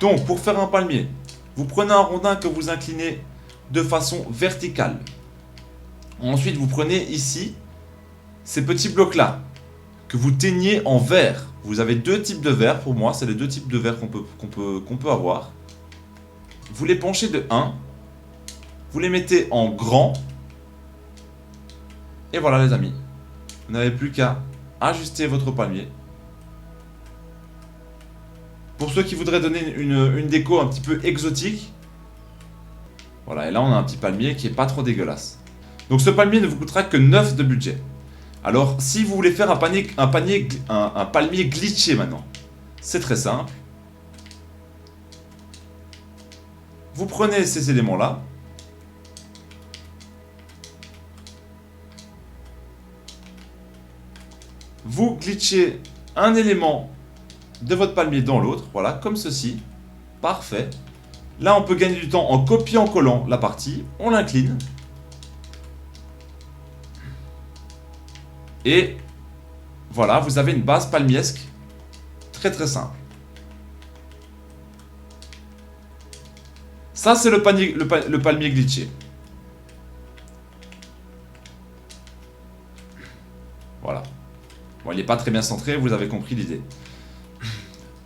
Donc, pour faire un palmier, vous prenez un rondin que vous inclinez de façon verticale. Ensuite, vous prenez ici ces petits blocs-là que vous teignez en vert. Vous avez deux types de verre pour moi, c'est les deux types de verre qu'on peut avoir. Vous les penchez de 1, vous les mettez en grand, et voilà les amis. Vous n'avez plus qu'à ajuster votre palmier. Pour ceux qui voudraient donner une déco un petit peu exotique, voilà, et là on a un petit palmier qui est pas trop dégueulasse. Donc ce palmier ne vous coûtera que 9 de budget. Alors si vous voulez faire un palmier glitché maintenant, c'est très simple. Vous prenez ces éléments là. Vous glitchez un élément de votre palmier dans l'autre, voilà, comme ceci. Parfait. Là, on peut gagner du temps en copiant-collant la partie. On l'incline. Et voilà, vous avez une base palmiesque très très simple. Ça, c'est le palmier glitché. Voilà. Bon, il n'est pas très bien centré, vous avez compris l'idée.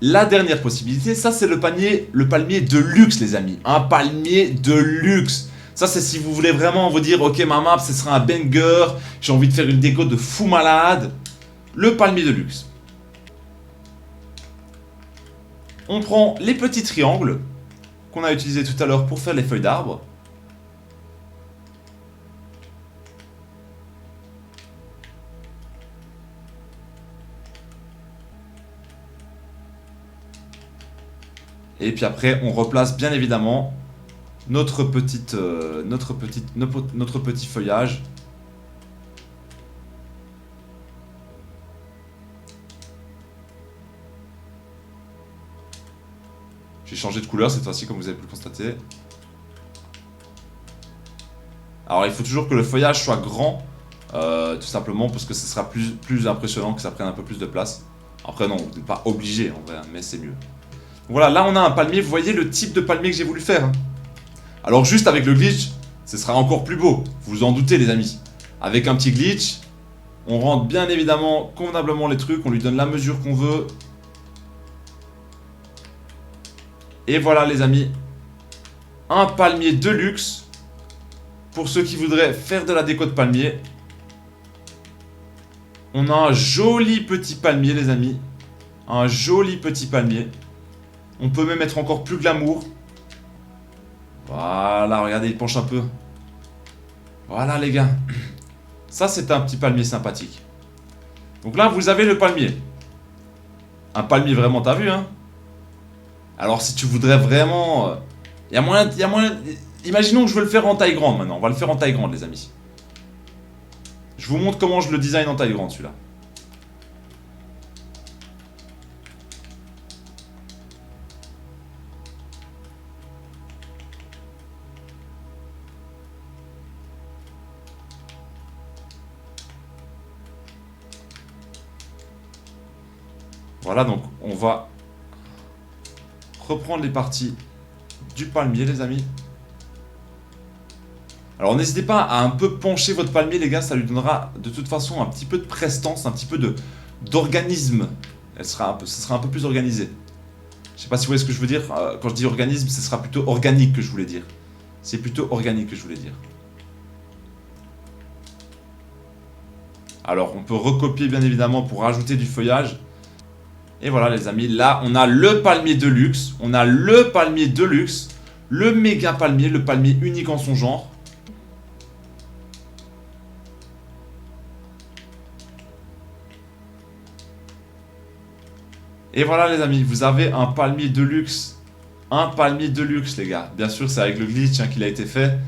La dernière possibilité, ça c'est le palmier de luxe les amis. Un palmier de luxe. Ça c'est si vous voulez vraiment vous dire, ok ma map ce sera un banger, j'ai envie de faire une déco de fou malade. Le palmier de luxe. On prend les petits triangles qu'on a utilisés tout à l'heure pour faire les feuilles d'arbre. Et puis après, on replace bien évidemment notre petit feuillage. J'ai changé de couleur cette fois-ci, comme vous avez pu le constater. Alors, il faut toujours que le feuillage soit grand, tout simplement parce que ce sera plus impressionnant, que ça prenne un peu plus de place. Après, non, vous n'êtes pas obligé en vrai, mais c'est mieux. Voilà, là on a un palmier, vous voyez le type de palmier que j'ai voulu faire. Alors juste avec le glitch, ce sera encore plus beau, vous vous en doutez les amis. Avec un petit glitch, on rentre bien évidemment convenablement les trucs, on lui donne la mesure qu'on veut. Et voilà les amis, un palmier de luxe, pour ceux qui voudraient faire de la déco de palmier. On a un joli petit palmier les amis, un joli petit palmier. On peut même être encore plus glamour. Voilà, regardez, il penche un peu. Voilà les gars. Ça c'est un petit palmier sympathique. Donc là vous avez le palmier. Un palmier vraiment, t'as vu hein. Alors si tu voudrais vraiment... Il y a moyen... Imaginons que je veux le faire en taille grande maintenant. On va le faire en taille grande les amis. Je vous montre comment je le design en taille grande celui-là. Voilà, donc on va reprendre les parties du palmier, les amis. Alors n'hésitez pas à un peu pencher votre palmier, les gars, ça lui donnera de toute façon un petit peu de prestance, un petit peu d'organisme. Ce sera un peu plus organisé. Je sais pas si vous voyez ce que je veux dire. Quand je dis organisme, ce sera plutôt organique que je voulais dire. C'est plutôt organique que je voulais dire. Alors on peut recopier bien évidemment pour rajouter du feuillage. Et voilà les amis, là on a le palmier de luxe, on a le palmier de luxe, le méga palmier, le palmier unique en son genre. Et voilà les amis, vous avez un palmier de luxe les gars. Bien sûr c'est avec le glitch hein, qu'il a été fait,